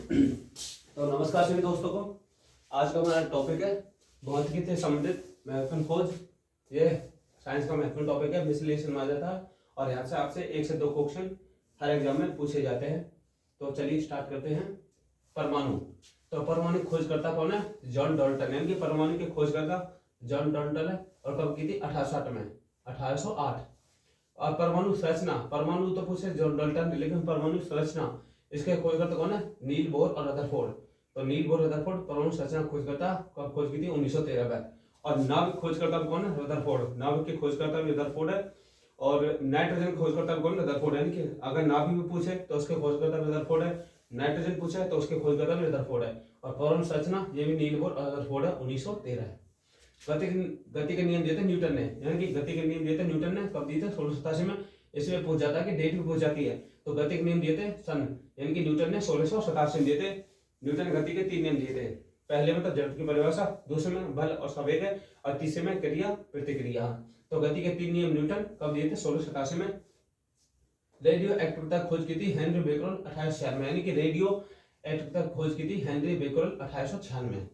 तो नमस्कार सभी दोस्तों को। आज का हमारा टॉपिक है भौतिकी से संबंधित महत्वपूर्ण खोज। ये साइंस का महत्वपूर्ण टॉपिक है, विश्लेषण माना जाता है और यहाँ से आपसे 1 से 2 क्वेश्चन हर एग्जाम में पूछे जाते हैं। तो चलिए स्टार्ट करते हैं। परमाणु। तो परमाणु खोजकर्ता कौन है? जॉन डाल्टन, यानी कि परमाणु के खोजकर्ता जॉन डाल्टन है। और कब की थी? 1860 में, 1808। और परमाणु संरचना, परमाणु तो पूछे जॉन डाल्टन, लेकिन परमाणु संरचना इसके खोजकर्ता कौन है? नील बोर और रदरफोर्ड। तो नील बोर रदरफोर्ड परमाणु संरचना खोजकर्ता कब खोज की थी? 1913 में। और नाभिक खोजकर्ता कौन है? रदरफोर्ड। नाभिक के खोजकर्ता भी रदरफोर्ड है। और नाइट्रोजन खोजकर्ता कौन? रदरफोर्ड। यानी कि अगर नाभिक में पूछे तो उसके खोजकर्ता भी रदरफोर्ड है, नाइट्रोजन पूछे तो उसके खोजकर्ता भी रदरफोर्ड है। और परमाणु संरचना ये भी नील बोर और रदरफोर्ड है, 1913 है। गति के नियम दिए थे न्यूटन ने, यानी कि गति के नियम दिए थे न्यूटन ने। कब दिए थे? 1687 में। इसमें पूछ जाता है कि डेट भी पूछ जाती है। तो गति के नियम दिए थे सन, यानी कि न्यूटन ने 1687 में दिए थे। न्यूटन ने गति के 3 नियम दिए थे। पहले में तो जड़ की परिभाषा, दूसरे में बल और संवेग है, और तीसरे में क्रिया प्रतिक्रिया। तो गति के 3 नियम न्यूटन कब दिए थे? 1687 में। रेडियो एक्टिविटी खोज की थी हेनरी बेकरल 1896 में, यानी कि रेडियो एक्टिविटी खोज की थी हेनरी बेकरल 1896 में।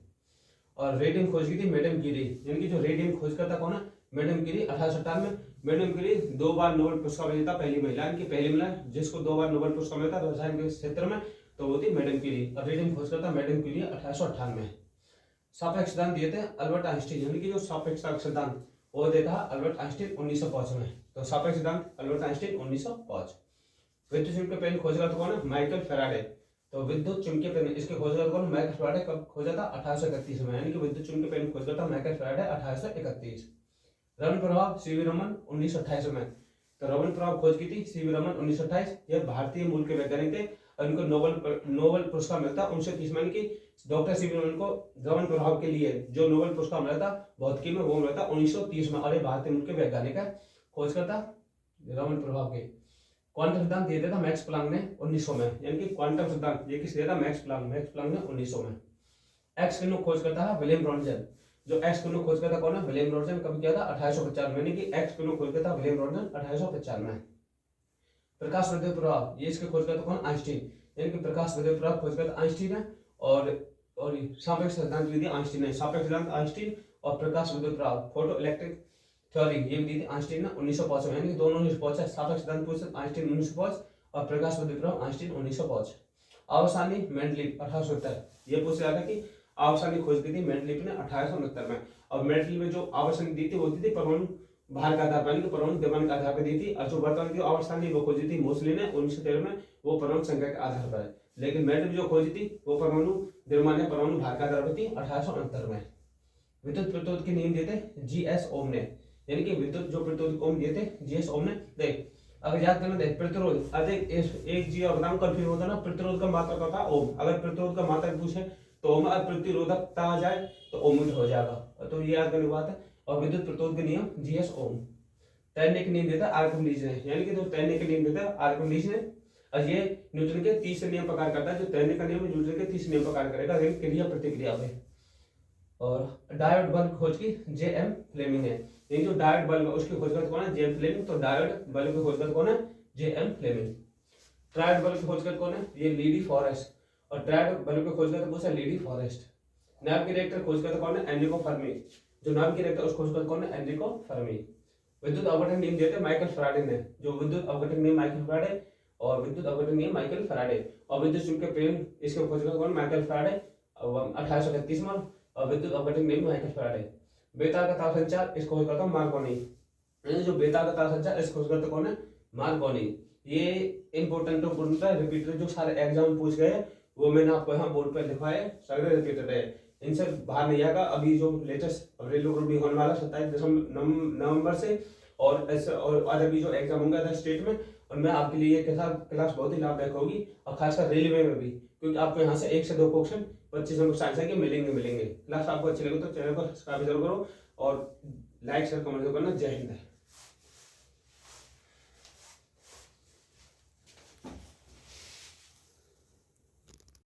और रेडियम खोज की थी मैडम क्यूरी, यानी कि जो रेडियम खोज करता कौन है? मैडम क्यूरी, 1857 में। मैडम क्यूरी 2 बार नोबेल पुरस्कार विजेता पहली महिला, यानी कि पहली महिला जिसको 2 बार नोबेल पुरस्कार मिला था रसायन के क्षेत्र में, तो वो थी मैडम क्यूरी। और रेडियम खोज करता मैडम क्यूरी 1898 में। सापेक्ष सिद्धांत दिए थे अल्बर्ट आइंस्टीन, यानी कि जो सापेक्ष सिद्धांत वो देता है अल्बर्ट आइंस्टीन 1905 में। तो सापेक्ष सिद्धांत अल्बर्ट आइंस्टीन 1905। विद्युत चुंबकीय पेन खोजा तो कौन है? Michael Faraday. तो विद्युत चुंबकीय पेन इसके खोजा कौन? Michael Faraday. कब खोजा था? 1831 में, यानी कि विद्युत चुंबकीय पेन खोजा था माइकल फैराडे 1831। रमन प्रभाव सीवी रमन 1928 में। तो रमन प्रभाव खोज की थी सीवी रमन 1928। यह भारतीय मूल के वैज्ञानिक थे और इनको नोबेल पुरस्कार मिलता 1930 में, कि डॉक्टर सीवी रमन को रमन प्रभाव के लिए जो नोबेल पुरस्कार मिला था भौतिकी में वो मिला था 1930 में। और ये भारतीय मूल के वैज्ञानिक है, खोज करता रमन प्रभाव के। क्वांटम सिद्धांत दिया था मैक्स प्लांक ने 1900 में, यानी कि क्वांटम सिद्धांत ये किस दिया था? मैक्स प्लांक ने 1900 में। एक्स किरणों खोज करता है विलियम रॉन्टजन। जो एक्स किरणों खोज करता कौन है? William Röntgen. कब किया था? 1895 में, यानी कि एक्स किरणों खोज करता विलियम रॉन्टजन 1895 में। प्रकाश विद्युत प्रभाव ये इसके खोज करता कौन? आइंस्टीन, यानी कि प्रकाश विद्युत प्रभाव खोज करता आइंस्टीन है। और सापेक्ष सिद्धांत भी दिया आइंस्टीन है। सापेक्ष सिद्धांत आइंस्टीन और प्रकाश विद्युत प्रभाव फोटो इलेक्ट्रिक थ्योरी ये भी दी थी आइंस्टीन ने 1905 में, यानी कि दोनों 1905 है। सापेक्ष सिद्धांत पूछे आइंस्टीन 1905 और प्रकाश विद्युत प्रभाव आइंस्टीन 1905। आवर्सानी मेंडलीव 1870 ये पूछा जाता कि आवर्सानी खोज की थी मेंडलीव ने 1869 में। और मेंडलीव में जो आवर्सानी दी थी वो दी थी परमाणु भार का आधार पर, यानी कि परमाणु द्रव्यमान के आधार पर दी थी। और जो वर्तमान की आवर्सानी वो खोजी थी मोसली ने 1913 में, वो परमाणु संख्या के आधार पर है। लेकिन मेंडलीव जो खोजी थी वो परमाणु द्रव्यमान या परमाणु भार का आधार पर थी 1869 में। विद्युत प्रतिरोध के नियम दिए थे जीएस ओम ने, यानी कि विद्युत जो प्रतिरोध ओम दिए थे जीएस ओम ने। देख अगर याद करना, देख प्रतिरोध अधिक एक जी और कंफ्यूज होता ना, प्रतिरोध का मात्रक होता है ओम। अगर प्रतिरोध का मात्रक पूछे तो ओम, अगर प्रतिरोधकता आ जाए तो ओम मीटर हो जाएगा। तो ये याद करने की बात है। और विद्युत प्रतिरोध के नियम जीएस ओम। तैरने के नियम देता है आर्किमिडीज ने, यानी कि जो तैरने के नियम देता है आर्किमिडीज ने। और ये न्यूटन के तीसरे नियम प्रकार करता है। जो तैरने का नियम न्यूटन के तीसरे नियम प्रकार करेगा क्रिया प्रतिक्रिया में। और डायोड बल्ब खोज की जेएम फ्लेमिंग है, ये जो डायोड बल्ब है उसकी खोज करता कौन है? J M Fleming. तो डायोड बल्ब की खोज करता कौन है? J M Fleming. ट्रायोड बल्ब की खोज करता कौन है? ये लीडी फॉरेस्ट। और ट्रायोड बल्ब की खोज करता कौन सा? लीडी फॉरेस्ट। नाभिक रिएक्टर खोज करता कौन है? Enrico Fermi. जो नाभिक रिएक्टर उसको खोज करता कौन है? Enrico Fermi. विद्युत अपघटन नियम दिए थे माइकल फैराडे ने। जो विद्युत अपघटन नियम माइकल फैराडे और विद्युत अपघटन नियम माइकल फैराडे। और विद्युत चुंबकीय पेन इसके खोज करता कौन? माइकल फैराडे 1831 में। और विद्युत अपघटन नियम माइकल फैराडे। बेतार का तार संचार इसको खोज करता मार्कोनी, जो बेतार का तार संचार इसको खोज करता कौन है? मार्कोनी। ये इंपोर्टेंट रिपीटेड जो सारे एग्जाम पूछ गए वो मैंने आपको यहाँ बोर्ड पर लिखवाए, सारे रिपीटेड है, इनसे बाहर नहीं आएगा। अभी जो लेटेस्ट रेलवे ग्रुप डी होने वाला 27 नवंबर से, और आज अभी जो एग्जाम होंगे स्टेट में, उनमें आपके लिए क्लास बहुत ही लाभदायक होगी। और खासकर रेलवे में भी, क्योंकि आपको यहाँ से 1 से 2 क्वेश्चन 25 नंबर साइंस है कि मिलेंगे। क्लास आपको अच्छी लगे तो चैनल को सब्सक्राइब जरूर करो और लाइक शेयर कमेंट करना। जय हिंद।